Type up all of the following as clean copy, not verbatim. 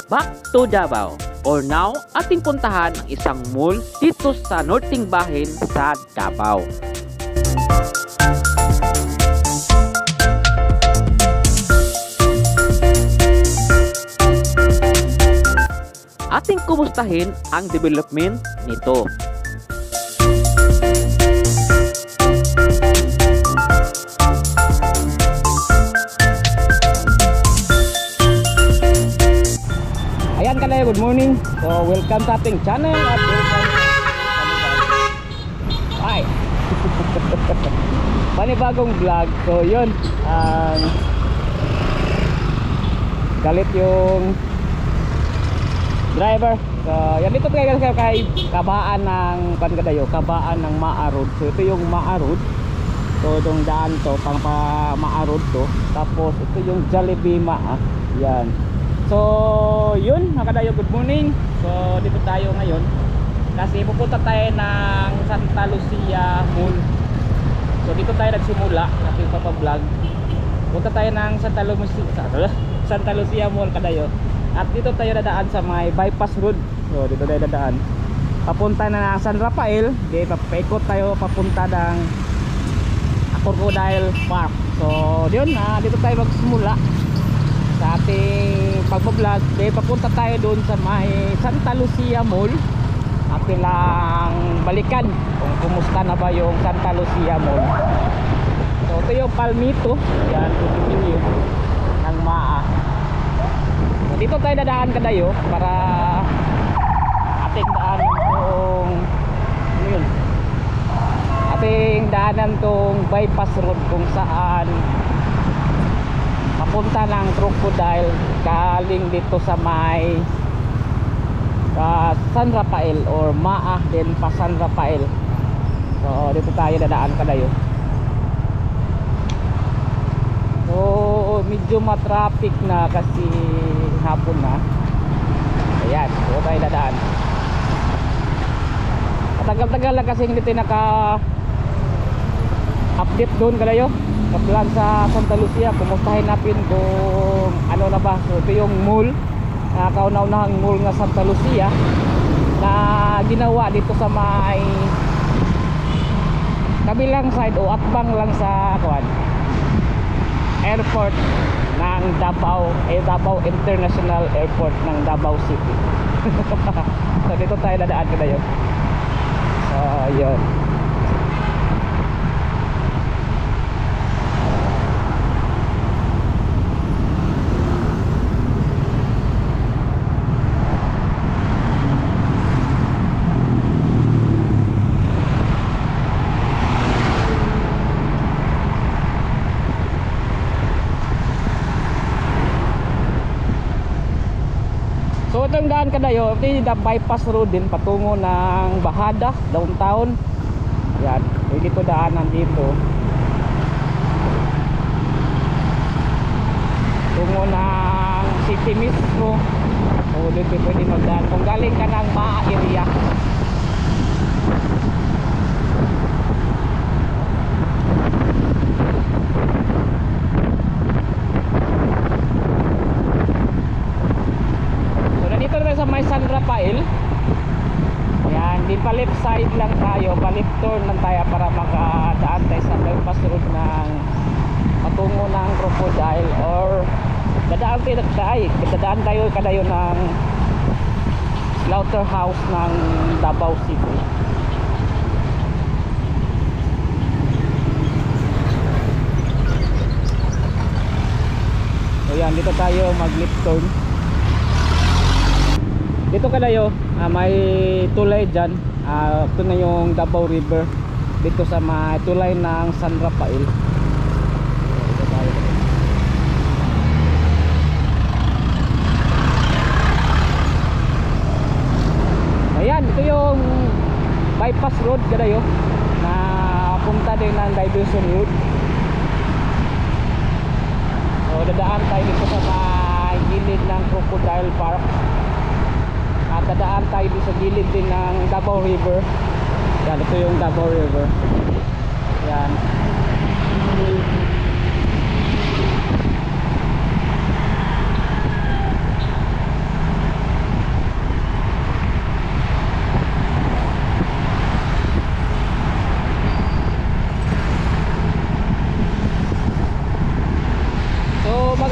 back to Davao. Or now, ating puntahan ang isang mall dito sa Northing Bahin sa Davao. Ating kumustahin ang development nito. Ayan ka na, good morning. So welcome sa ating channel at welcome hi panibagong vlog. So yun, galit yung driver. So yan, dito tayo kay kabaan ng kabaan ng Maa Road. So ito yung Maa Road. So itong daan to pang Maa Road to. Tapos ito yung Jollibee Maa. Yan. So yun mga kadayo, good morning. So dito tayo ngayon kasi pupunta tayo ng Santa Lucia Mall. So dito tayo nagsimula kasi papablog. Punta tayo ng Santa Lucia Mall kadayo. At dito tayo dadaan sa may bypass road. So dito tayo dadaan papunta na ng San Rafael. Okay, papaikot tayo papunta ng Crocodile Park. So yun, dito tayo magsimula sa ating pagbablog. Okay, papunta tayo doon sa may Santa Lucia Mall. Atin lang balikan kung kumusta na ba yung Santa Lucia Mall. So ito yung Palmito. Yan, tutukin ng Maa. So, dito tayo dadaan kadayo para ating daan yung ating daanan tong bypass road kung saan papunta ng Crocodile galing dito sa may San Rafael or Maa din pa San Rafael. So dito tayo dadaan kadayo. So medyo matraffic na kasi hapon na. Ayan, dito tayo dadaan. Matagal-tagal lang kasi hindi tayo naka update doon kadayo sa plan sa Santa Lucia. Kumustahin natin kung ano na ba. So ito yung mall, kauna-unahang mall nga Santa Lucia na ginawa dito sa may kabilang side o atbang lang sa airport ng Davao, Davao International Airport ng Davao City. So dito tayo dadaan kadayo. So yun. So itong daan kadayo, ito yung bypass road din patungo ng Bahada, downtown. Yan, dito daanan dito tungo ng city mismo. So dito pwede magdaan kung galing ka ng Maa area. Sa may San Rafael. Yan, di pa left side lang tayo, pa left turn lang tayo para makadaan tayo sa bypass road ng patungo ng Crocodile or dadaan tayo kadayo ng slaughterhouse ng Davao City. So yan, dito tayo mag left turn. Dito kadayo, may tulay dyan. Ito na yung Davao River dito sa may tulay ng San Rafael. Ayan, ito yung bypass road kadayo na punta din ng Diversion Road. So dadaan tayo dito sa may gilid ng Crocodile Park. At dadaan tayo dito sa gilid din ng Davao River. Yan, ito yung Davao River. Yan.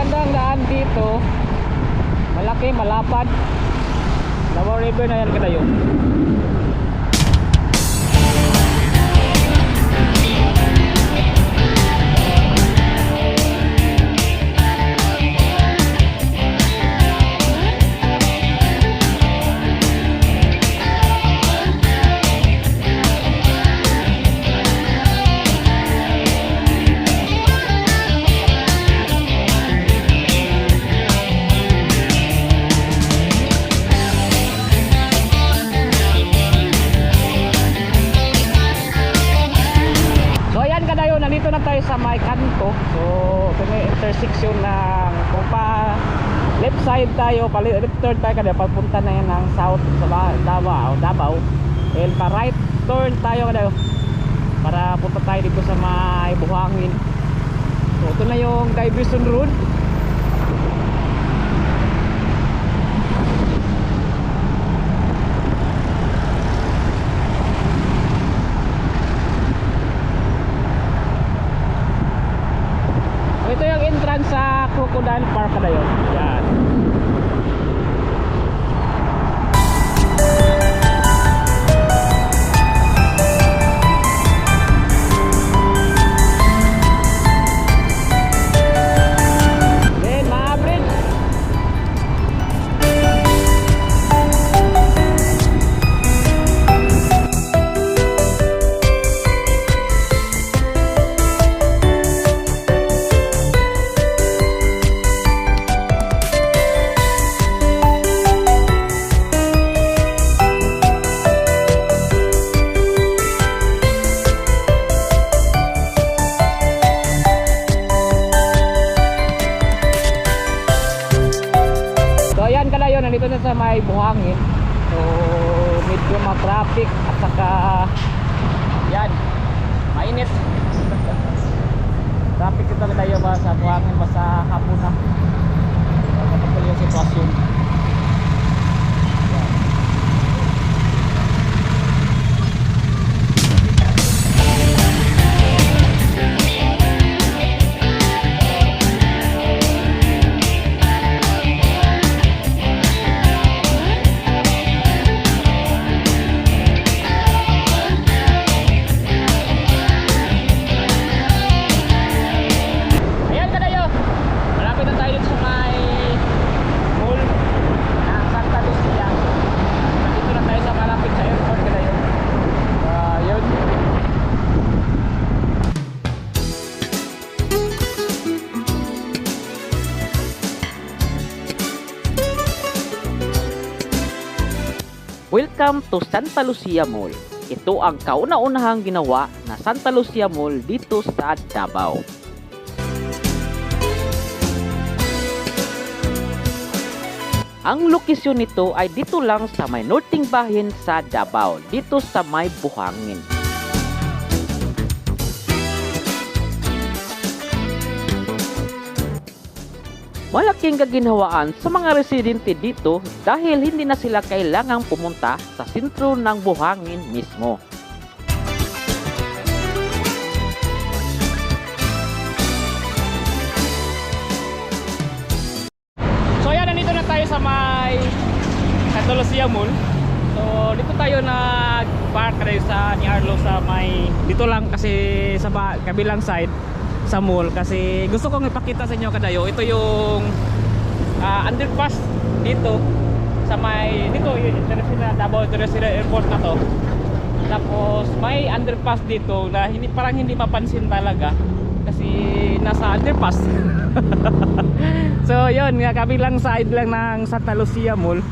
magandang daan dito. Malaki, malapad. Davao River na yan kadayo. Nandito na tayo sa may kanto. So ito may intersection ng kung pa left side tayo, pa left turn tayo kada papunta na yan ng south sa Davao, and pa right turn tayo kada para punta tayo dito sa may Buhangin. So ito na yung diversion road. Ito yung entrance sa Crocodile Park na yun. Yan. Then, ma-bridge. Nandito na sa may Buhangin. So medyo ma-traffic at saka yan, mainit. Traffic ito tayo ba sa Buhangin ba sa hapon na. Kapag yung sitwasyon. Yan. Welcome to Santa Lucia Mall. Ito ang kauna-unahang ginawa na Santa Lucia Mall dito sa Davao. Ang lokasyon nito ay dito lang sa may northing bahin sa Davao, dito sa may Buhangin. Malaking kaginhawaan sa mga residente dito dahil hindi na sila kailangang pumunta sa sentro ng Buhangin mismo. So ayan, nandito na tayo sa may Santa Lucia Mall. So dito tayo nag-park tayo sa ni Arlo sa may dito lang kasi sa kabilang side sa mall kasi gusto kong ipakita sa inyo kadayo. Ito yung underpass dito sa may dito yung International Davao International Airport na to. Tapos may underpass dito na parang hindi mapansin talaga kasi nasa underpass. So yun, kabilang side lang ng Santa Lucia Mall.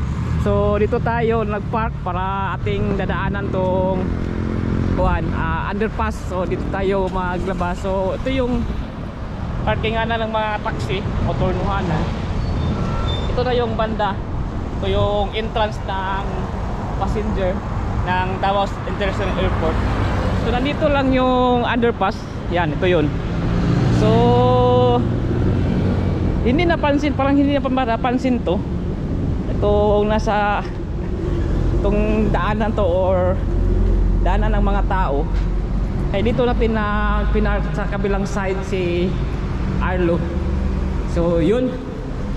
So dito tayo nagpark para ating dadaanan tong underpass. So dito tayo maglabas. So ito yung parkingan ng mga taxi o turnuhanan. Ito na yung banda. Ito yung entrance ng passenger ng Davao International Airport. So nandito lang yung underpass. Yan, ito yun. So hindi napansin, parang hindi napansin to. Ito nasa itong daanan to or daanan ng mga tao. Kaya dito natin na pinark sa kabilang side si Arlo. So yun,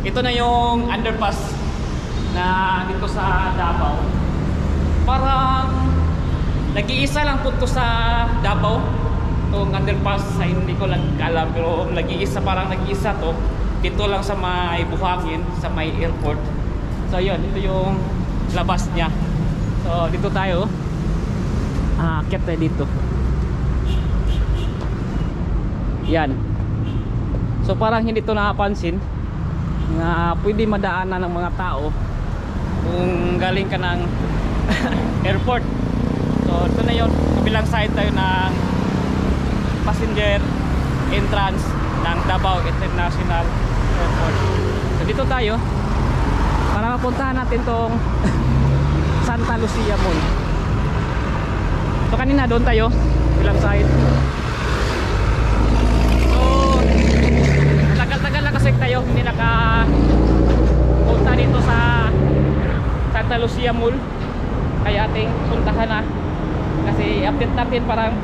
ito na yung underpass na dito sa Davao. Parang nag-iisa lang po to sa Davao, itong underpass. Ay, hindi ko lang alam, pero nag-iisa, parang nag-iisa to dito lang sa may Buhangin, sa may airport. So yun, ito yung labas niya. So dito tayo, aakyat tayo dito. Yan. So parang hindi to nakapansin na pwede madaanan ng mga tao kung galing ka ng airport. So ito na yun, kabilang side tayo ng passenger entrance ng Davao International Airport. So dito tayo para mapuntahan natin tong Santa Lucia Mall. So kanina doon tayo, kabilang side. Tagal na kasi tayo hindi punta dito sa Santa Lucia Mall, kaya ating puntahan na kasi update natin parang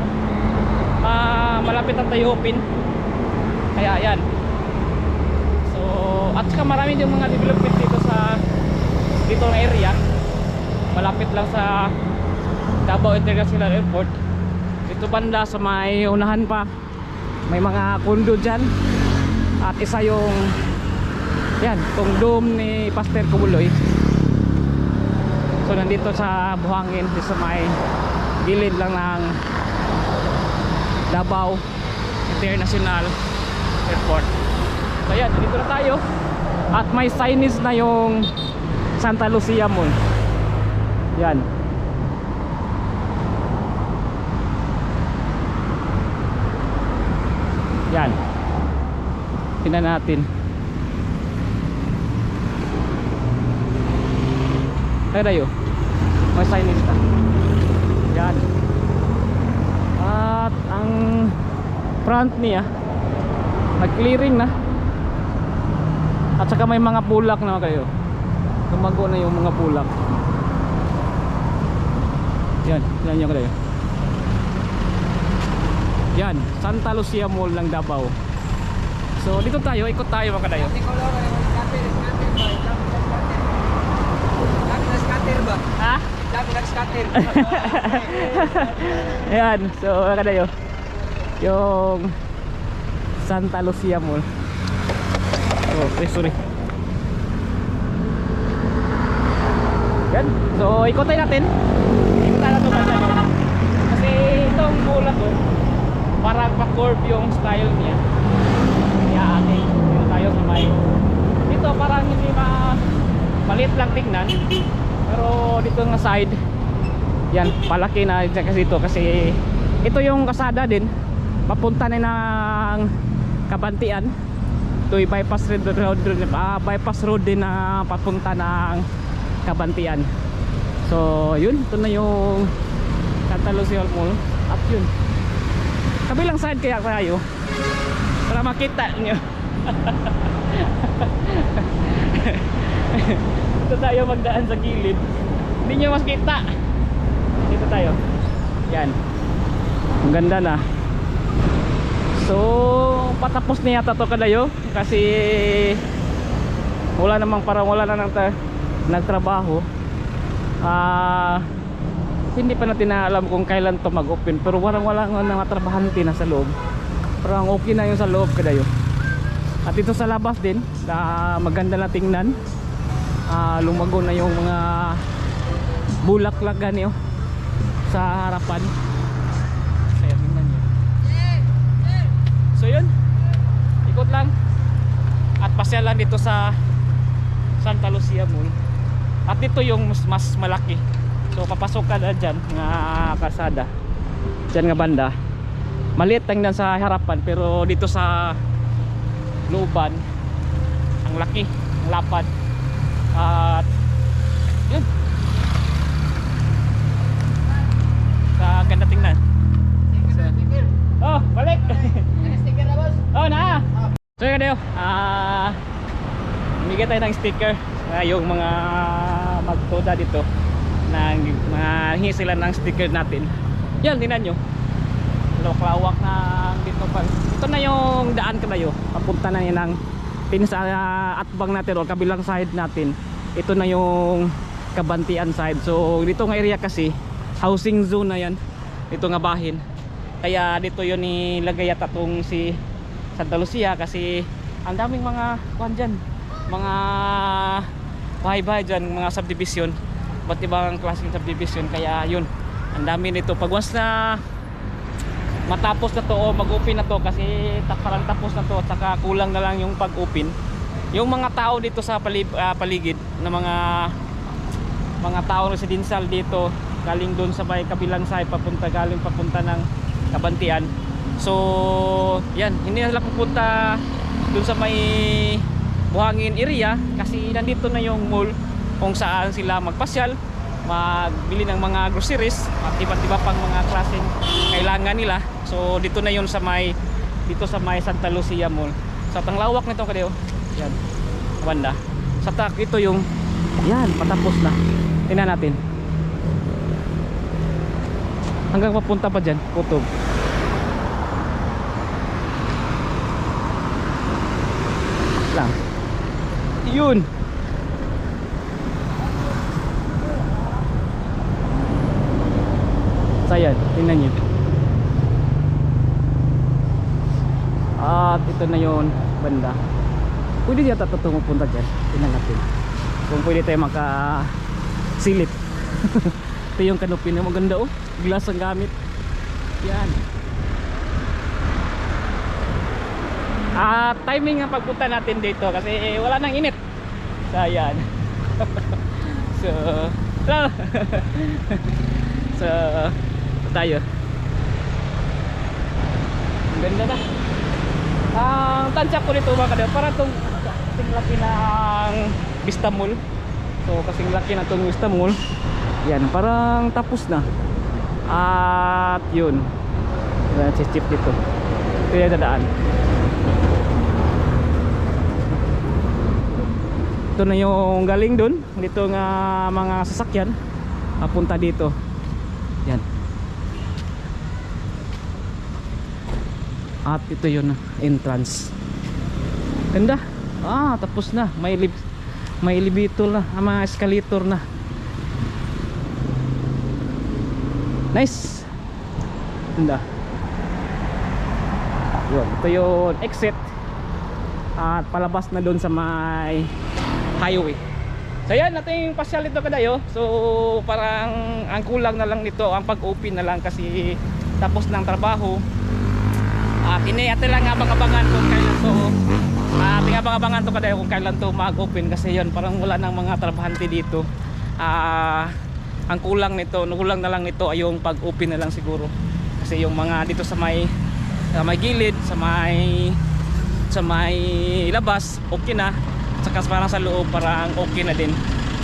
malapit na tayo open, kaya yan. So at saka marami yung mga development dito na area malapit lang sa Davao International Airport. Dito banda sa may unahan pa may mga condo dyan. At isa yung yan, itong dome ni Pastor Kubuloy. So nandito sa Buhangin, sa may gilid lang ng Davao International Airport. So yan, dito na tayo. At may signage na yung Santa Lucia Mall. Yan. Yan. Tingnan natin. Ay tayo. May signage na. Yan. At ang front niya nag-clearing na. At saka may mga bulak na kayo. Tumago na yung mga bulak. Yan. Yan yung kayo. Yan. Santa Lucia Mall ng Davao. So dito tayo, ikot tayo mga kadayo. Ha? Ayan, so mga kadayo, yung Santa Lucia Mall. Oh, sorry. Yan, so ikotin natin. Ikotin natin ito. Kasi itong mula to parang pa-curve yung style niya. Dito tayo sa may dito parang hindi maliit lang tingnan, pero dito nga side yan palaki na kasi ito, kasi ito yung kasada din papunta na ng Kabantian. Ito yung bypass road din na papunta ng Kabantian. So yun, ito na yung Santa Lucia Mall. At yun, kabilang side kaya tayo para makita nyo. Dito tayo magdaan sa gilid, hindi nyo mas kita. Dito tayo. Yan, ang ganda na. So patapos na yata to kadayo, kasi wala namang, parang wala na nagtrabaho. Hindi pa natin alam kung kailan to mag-open, pero wala nga mga trabahante na sa loob. Parang okay na yung sa loob kadayo. At dito sa labas din, maganda na tingnan. Lumago na yung mga bulaklagan niyo sa harapan. Kaya tingnan niyo. So yun, ikot lang at pasya lang dito sa Santa Lucia Mall. At dito yung mas malaki. So papasok ka na dyan nga kasada, dyan nga banda. Maliit tingnan sa harapan, pero dito sa looban ang laki, ang lapad. At yun, sa ganda tingnan. Oh, balik. Oh, na. So yun kayo, bigyan tayo ng sticker yung mga magtoda dito na hingi sila ng sticker natin. Yan, tingnan nyo, lawak-lawak na dito pa. Ito na yung daan kayo, papunta na yan ng pinsa atbang natin o kabilang side natin, ito na yung Kabantian side. So dito nga area kasi housing zone na yan, ito nga bahin, kaya dito yun nilagay yata tong si Santa Lucia kasi ang daming mga kuhan dyan, mga bahay-bahay dyan, mga subdivision, ba't ibang klaseng subdivision, kaya yun ang dami nito. Pag once na matapos na to o mag-open na to, kasi parang tapos na to at saka kulang na lang yung pag-open, yung mga tao dito sa paligid na mga tao residential dito galing doon sa may kabilang side galing papunta ng Kabantian, so yan, hindi na sila pupunta doon sa may Buhangin area kasi nandito na yung mall kung saan sila magpasyal, magbili ng mga groceries at iba't iba pang mga klaseng kailangan nila. So dito na yun sa may Santa Lucia Mall. Sa tanglawak nito kadyo, yan banda sa tak, ito yung yan patapos na. Tingnan natin hanggang papunta pa dyan Kutob. Lang yun. Sayan, tingnan nyo. At ito na yun banda. Pwede yata ito pupunta dyan. Tingnan natin kung pwede tayo makasilip. Ito yung kanopin na maganda, oh, glass ang gamit. Yan. Timing ang pagpunta natin dito kasi wala nang init. So yan. So so tayo. Ang ganda na. Ang tansya ko nito mga kadyo, para itong kasing laki ng Vista Mall. So kasing laki na itong Vista Mall. Yan, parang tapos na. At yun, si chip dito. Ito yung dadaan. Ito na yung galing dun. Dito nga mga sasakyan papunta dito. Yan. At ito yun entrance. Ganda. Tapos na. May elevator na, mga escalator na. Nice. Ganda. Yun, ito yung exit. At palabas na doon sa may highway. So yan, natin yung pasyal ito kadayo. So parang ang kulang na lang nito ang pag-open na lang kasi tapos ng trabaho. At ate lang abang-abangan kung kailan to. Ating abang-abangan to kadayo kung kailan to mag-open kasi yun parang wala nang mga trabahante dito. Ang kulang na lang nito ay yung pag-open na lang siguro. Kasi yung mga dito sa may gilid, sa may labas, okay na. Saka parang sa loob parang okay na din.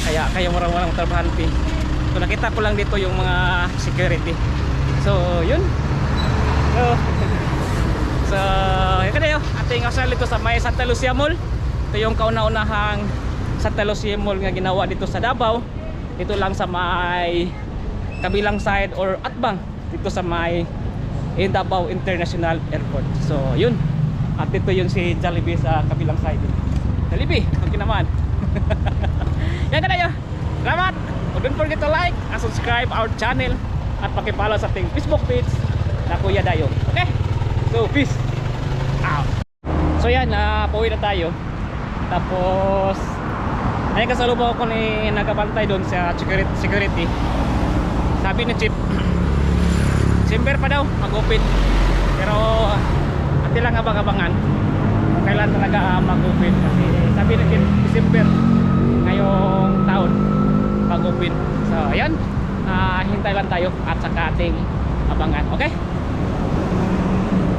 Kaya walang trabahante. So nakita ko lang dito yung mga security. So yun. So yun kayo. Ating asal dito sa may Santa Lucia Mall. Ito yung kauna-unahang Santa Lucia Mall nga ginawa dito sa Davao. Dito lang sa may kabilang side or atbang dito sa may Davao International Airport. So yun. At dito yun si Jollibee sa kabilang side. Jollibee, okay naman. Yan ka na yun. Salamat. Don't forget to like and subscribe our channel at pakipollow sa ating Facebook page na Kuya Dayo. Okay? So peace out. So yan, pauwi na tayo. Tapos ayun, kasalubong ako ni nagabantay doon sa security. Sabi ni Chief, December pa daw mag-open. Pero ati lang abang-abangan kung kailan talaga mag-open. Kasi sabi ni Chief, December ngayong taon mag-open. So ayan, hintay lang tayo at saka ating abangan. Okay?